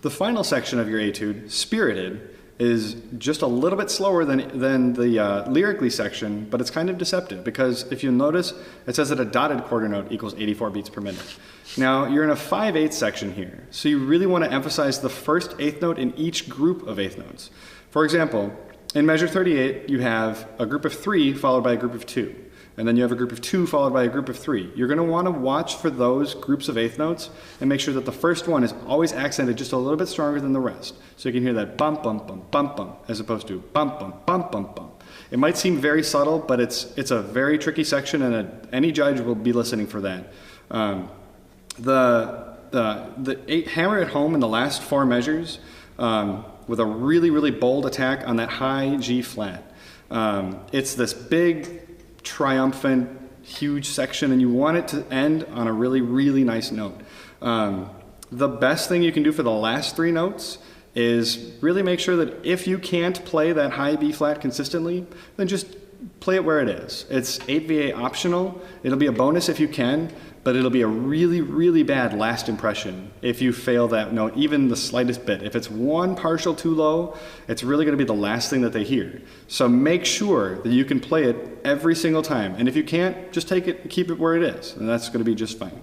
The final section of your etude, Spirited, is just a little bit slower than the lyrically section, but it's kind of deceptive because if you notice, it says that a dotted quarter note equals 84 beats per minute. Now, you're in a 5/8 section here, so you really want to emphasize the first eighth note in each group of eighth notes. For example, in measure 38, you have a group of 3 followed by a group of 2. And then you have a group of 2 followed by a group of 3. You're going to want to watch for those groups of eighth notes and make sure that the first one is always accented just a little bit stronger than the rest. So you can hear that bump, bump, bump, bump, bump, as opposed to bump, bump, bump, bump, bump. It might seem very subtle, but it's a very tricky section, and any judge will be listening for that. Hammer it home in the last 4 measures with a really, really bold attack on that high G flat. It's this big, triumphant, huge section, and you want it to end on a really, really nice note. The best thing you can do for the last 3 notes is really make sure that if you can't play that high B flat consistently, then just play it where it is. It's 8VA optional. It'll be a bonus if you can, but it'll be a really, really bad last impression if you fail that note, even the slightest bit. If it's 1 partial too low, it's really going to be the last thing that they hear. So make sure that you can play it every single time. And if you can't, just take it and keep it where it is, and that's going to be just fine.